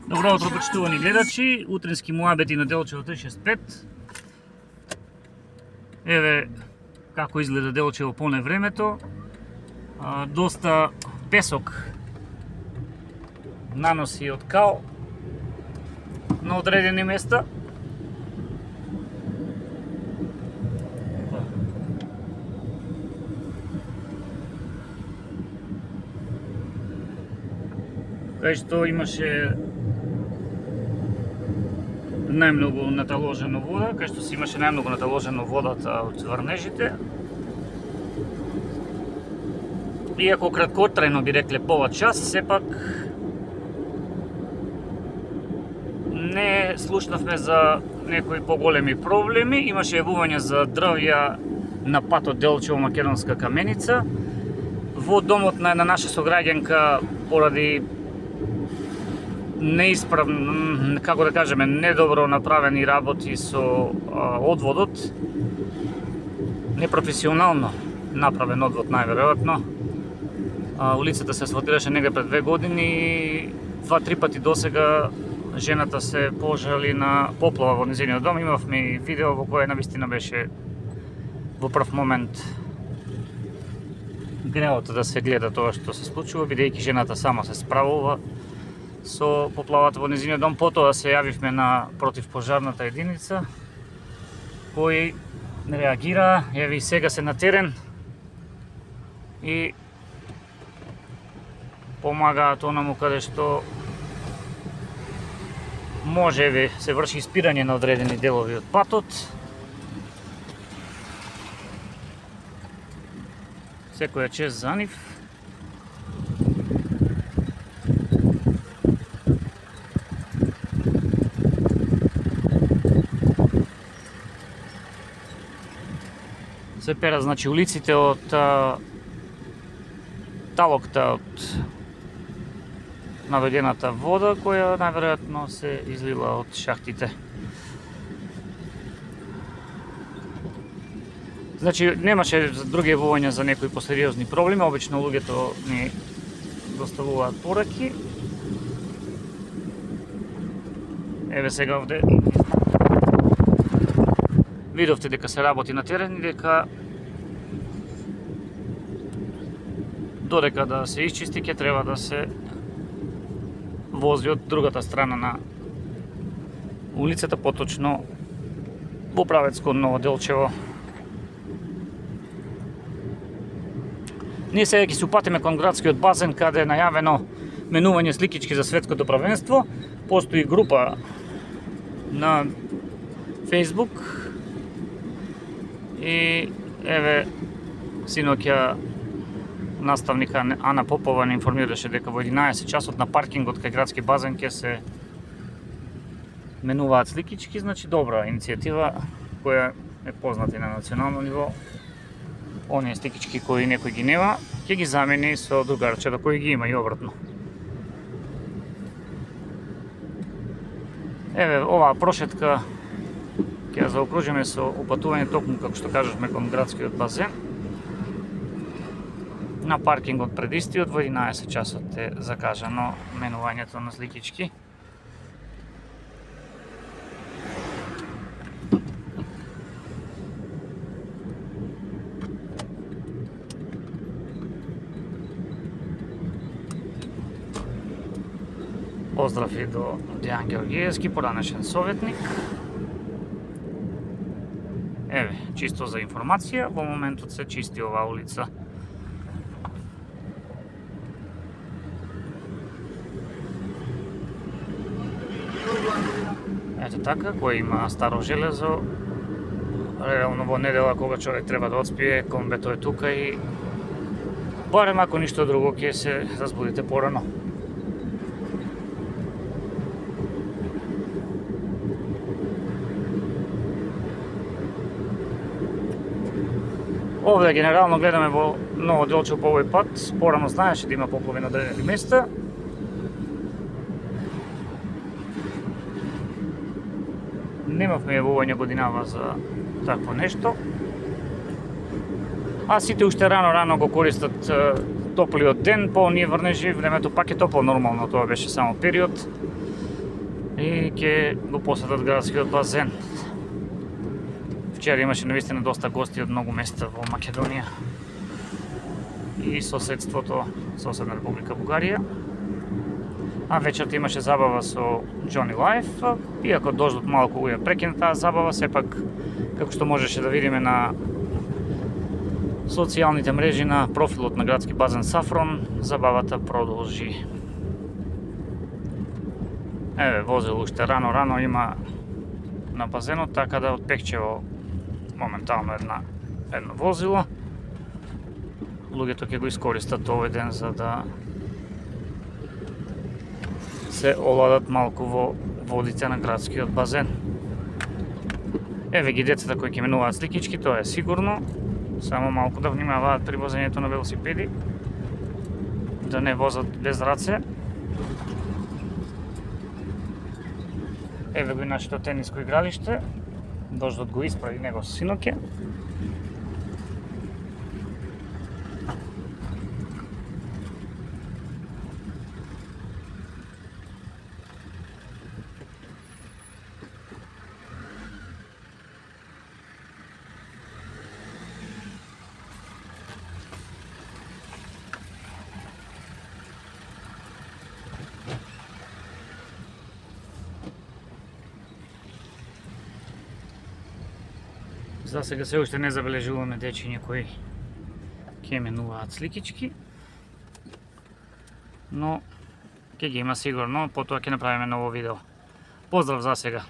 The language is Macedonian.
Добро утро, почитувани гледачи, утрински муабети на Делчево 365. Еве како изгледа Делчево поне времето. Доста песок наноси од кал на одредени места. Кај што имаше најмногу наталожено вода, кај што си имаше најмногу наталожено водата од врнежите. Иако краткотрајно би рекле пола час, сепак не слушнавме за некои поголеми проблеми. Имаше јавување за дрвја на патот Делчево Македонска каменица. Во домот на наша сограѓанка поради неисправно, како да кажеме, недобро направени работи со одводот, непрофесионално направен одвод најверојатно. Улицата се асфалтираше нега пред 2 години, 2-3 пати досега жената се пожали на поплава во незиниот дом. Имавме и видео во кое навистина беше во прв момент гневото да се гледа тоа што се случува, бидејќи жената само се справува со поплавата во незиниот дом. Потоа се јавивме на противпожарната единица, кои реагира, еви сега се на терен и помагаат онаму каде што може се врши испирање на одредени делови од патот. Секоја чест за нив. Се пера, значи, улиците од талокта од наведената вода, која најверојатно се излила од шахтите. Значи, немаше други јавувања за некои посериозни проблеми, обично луѓето ни доставуваат пораки. Еве сега овде видовте дека се работи на терен и дека додека да се исчисти ќе треба да се вози од другата страна на улицата, поточно во правец кон Ново Делчево. Ние сега ќе се упатиме кон градскиот базен, каде е најавено менување сликички за светското правенство. Постои група на Facebook и еве синоќа наставника Ана Попова не информираше дека во 11 часот на паркингот кај градски базен ќе се менуваат сликички. Значи добра иницијатива која е позната и на национално ниво. Оние сликички кои некој ги нема, ќе ги замени со другарчето кои ги има и обратно. Еве оваа прошетка ќе ја заокружиме со упатување токму, како што кажавме, кон градскиот базен. На паркингот пред истиот во 11 часот е закажано менувањето на сликички. Поздрав и до Дејан Георгиевски, поранешен советник. Еве, чисто за информација, во моментот се чисти оваа улица. Ето така, кој има старо железо, реално во недела кога човек треба да одспие, комбето е тука и барем ако ништо друго ќе се разбудите порано. Овде генерално гледаме во Ново Делчево по овој пат, порано знаеше да има поплави на одредени места. Немавме јавување годинава за такво нешто. А сите уште рано го користат топлиот ден, по оние врнежи, времето пак е топло нормално, тоа беше само период. И ќе го посетат градскиот базен. Вчера имаше навистина доста гости од многу места во Македонија и соседството, соседна Република Бугарија. А вечерта имаше забава со Джони Лайф, иако дождот малку го ја прекина таа забава, сепак, како што можеше да видиме на социјалните мрежи на профилот на градски базен Сафрон, забавата продолжи. Еве, возил уште рано има на базенот, така да од Пехчево моментално едно возило. Луѓето ќе го искористат овој ден за да се оладат малку во водите на градскиот базен. Еве ги децата кои ќе минуваат сликички, тоа е сигурно. Само малку да внимаваат при возењето на велосипеди, да не возат без раце. Еве го и нашето тениско игралиште. Дождот го исправи него синоќе. За сега се уште не забележуваме дечиња кои ќе минуваат сликички, но ќе ги има сигурно, потоа ќе направиме ново видео. Поздрав за сега!